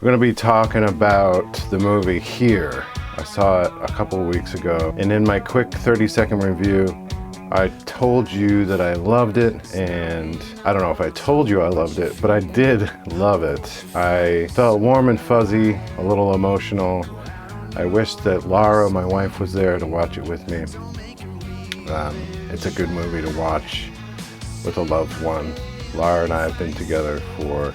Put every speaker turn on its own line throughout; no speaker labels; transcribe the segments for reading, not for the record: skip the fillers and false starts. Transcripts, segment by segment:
We're going to be talking about the movie Here. I saw it a couple of weeks ago, and in my quick 30-second review, I told you that I loved it, and I don't know if I told you I loved it, but I did love it. I felt warm and fuzzy, a little emotional. I wish that Laura, my wife, was there to watch it with me. It's a good movie to watch with a loved one. Laura and I have been together for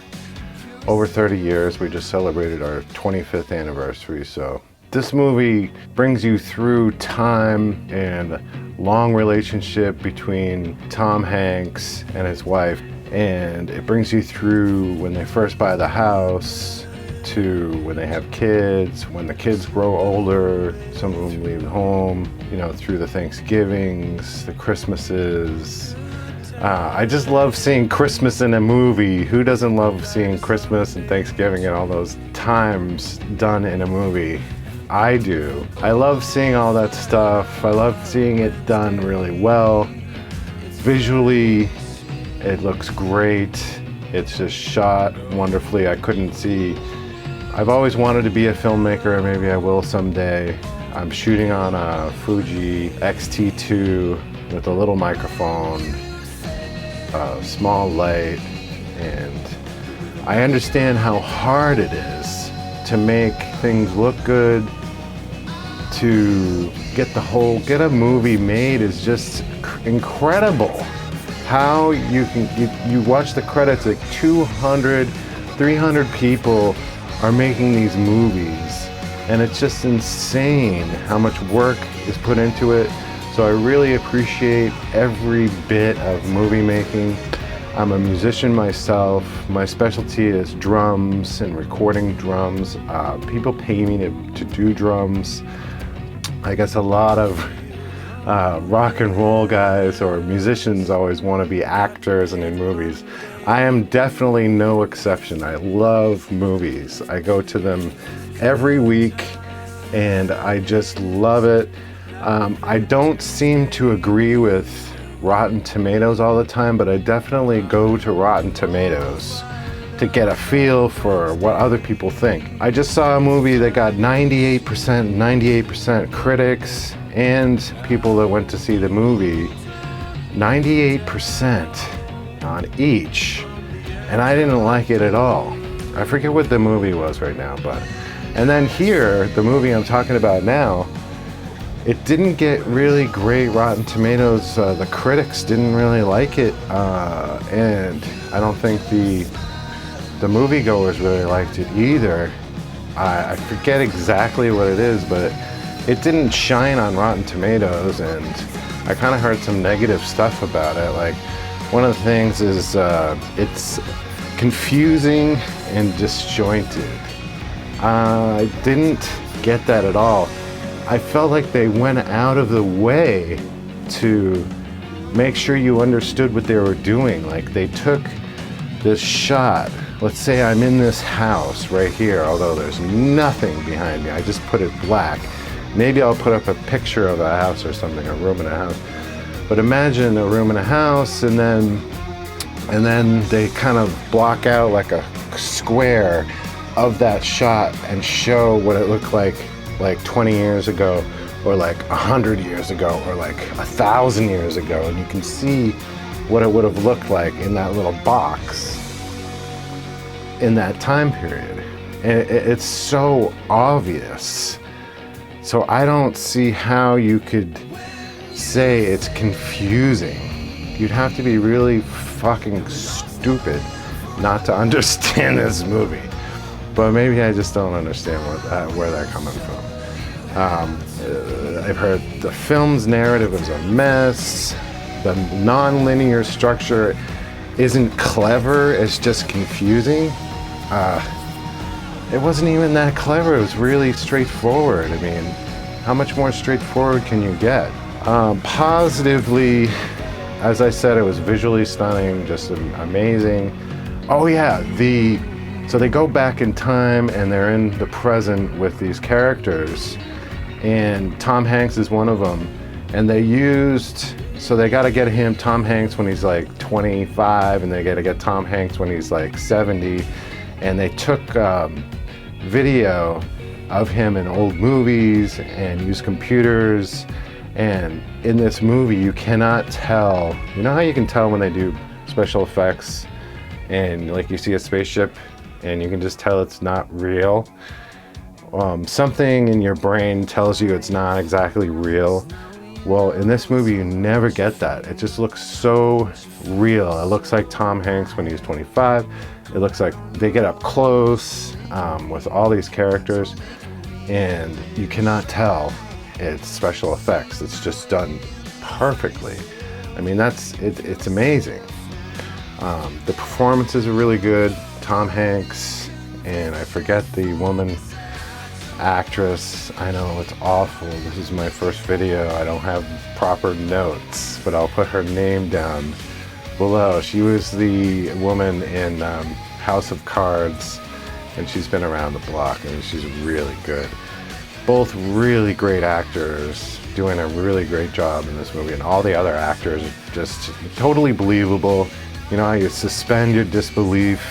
over 30 years. We just celebrated our 25th anniversary, so this movie brings you through time and long relationship between Tom Hanks and his wife, and it brings you through when they first buy the house to when they have kids, when the kids grow older, some of them leave home, through the Thanksgivings, the Christmases. I just love seeing Christmas in a movie. Who doesn't love seeing Christmas and Thanksgiving and all those times done in a movie? I do. I love seeing all that stuff. I love seeing it done really well. Visually, it looks great. It's just shot wonderfully. I've always wanted to be a filmmaker, and maybe I will someday. I'm shooting on a Fuji X-T2 with a little microphone, a small light, and I understand how hard it is to make things look good. To get a movie made is just incredible. How you watch the credits, like 200, 300 people are making these movies, and it's just insane how much work is put into it. So I really appreciate every bit of movie making. I'm a musician myself. My specialty is drums and recording drums. People pay me to do drums. I guess a lot of rock and roll guys or musicians always want to be actors and in movies. I am definitely no exception. I love movies. I go to them every week, and I just love it. I don't seem to agree with Rotten Tomatoes all the time, but I definitely go to Rotten Tomatoes to get a feel for what other people think. I just saw a movie that got 98% critics and people that went to see the movie, 98% on each, and I didn't like it at all. I forget what the movie was right now, and then Here, the movie I'm talking about now, it didn't get really great Rotten Tomatoes. The critics didn't really like it, and I don't think the moviegoers really liked it either. I forget exactly what it is, but it didn't shine on Rotten Tomatoes, and I kind of heard some negative stuff about it. Like, one of the things is it's confusing and disjointed. I didn't get that at all. I felt like they went out of the way to make sure you understood what they were doing. Like, they took this shot. Let's say I'm in this house right here, although there's nothing behind me. I just put it black. Maybe I'll put up a picture of a house or something, a room in a house. But imagine a room in a house, and then they kind of block out like a square of that shot and show what it looked like 20 years ago, or like 100 years ago, or like 1,000 years ago, and you can see what it would have looked like in that little box in that time period. And it's so obvious. So I don't see how you could say it's confusing. You'd have to be really fucking stupid not to understand this movie. But maybe I just don't understand where they're coming from. I've heard the film's narrative is a mess. The non-linear structure isn't clever, it's just confusing. It wasn't even that clever, it was really straightforward. I mean, how much more straightforward can you get? Positively, as I said, it was visually stunning, just amazing. Oh yeah, so they go back in time and they're in the present with these characters, and Tom Hanks is one of them, and they got to get Tom Hanks when he's like 25, and they got to get Tom Hanks when he's like 70, and they took video of him in old movies and use computers. And in this movie, you cannot tell, you know how you can tell when they do special effects and like you see a spaceship and you can just tell it's not real? Something in your brain tells you it's not exactly real. Well, in this movie, you never get that. It just looks so real. It looks like Tom Hanks when he was 25. It looks like they get up close with all these characters, and you cannot tell it's special effects. It's just done perfectly. I mean, it's amazing. The performances are really good. Tom Hanks, and I forget the woman actress. I know it's awful. This is my first video. I don't have proper notes, but I'll put her name down below. She was the woman in House of Cards, and she's been around the block. I mean, she's really good. Both really great actors doing a really great job in this movie, and all the other actors are just totally believable. You know how you suspend your disbelief?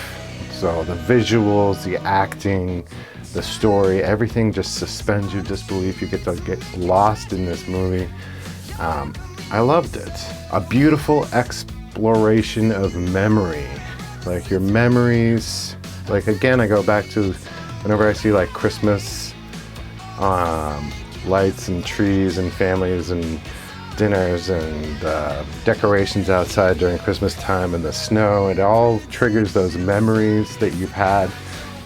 So the visuals, the acting, the story, everything just suspends your disbelief. You get to get lost in this movie. I loved it. A beautiful exploration of memory. Like your memories, like again, I go back to whenever I see like Christmas lights and trees and families and dinners and decorations outside during Christmas time and the snow, it all triggers those memories that you've had,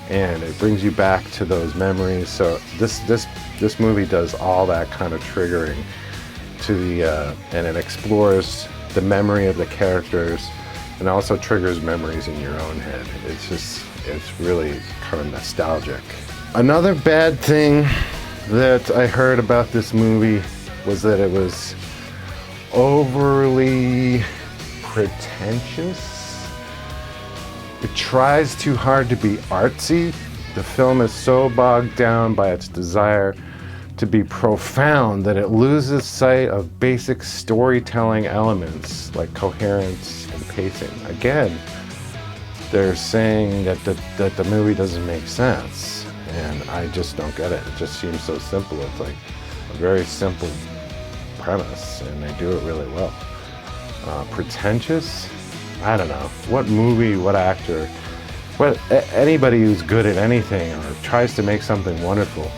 and it brings you back to those memories. So this movie does all that kind of triggering to the and it explores the memory of the characters and also triggers memories in your own head. It's really kind of nostalgic. Another bad thing that I heard about this movie was that it was overly pretentious. It tries too hard to be artsy. The film is so bogged down by its desire to be profound that it loses sight of basic storytelling elements like coherence and pacing. Again, they're saying that the movie doesn't make sense, and I just don't get it. It just seems so simple. It's like a very simple premise, and they do it really well. Pretentious? I don't know. What movie, what actor, anybody who's good at anything or tries to make something wonderful,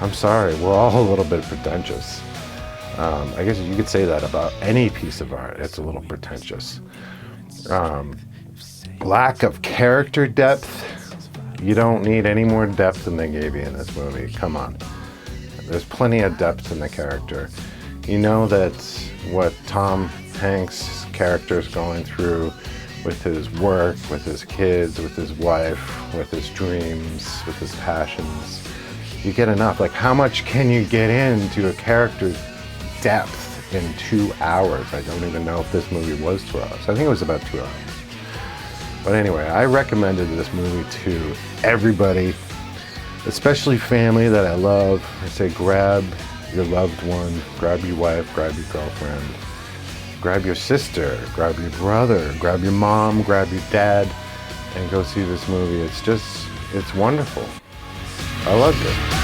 I'm sorry, we're all a little bit pretentious. I guess you could say that about any piece of art. It's a little pretentious. Lack of character depth. You don't need any more depth than they gave you in this movie. Come on. There's plenty of depth in the character. You know that what Tom Hanks' character is going through with his work, with his kids, with his wife, with his dreams, with his passions. You get enough. Like, how much can you get into a character's depth in 2 hours? I don't even know if this movie was 2 hours. I think it was about 2 hours. But anyway, I recommended this movie to everybody, especially family that I love. I say grab your loved one, grab your wife, grab your girlfriend, grab your sister, grab your brother, grab your mom, grab your dad, and go see this movie. It's wonderful. I loved it.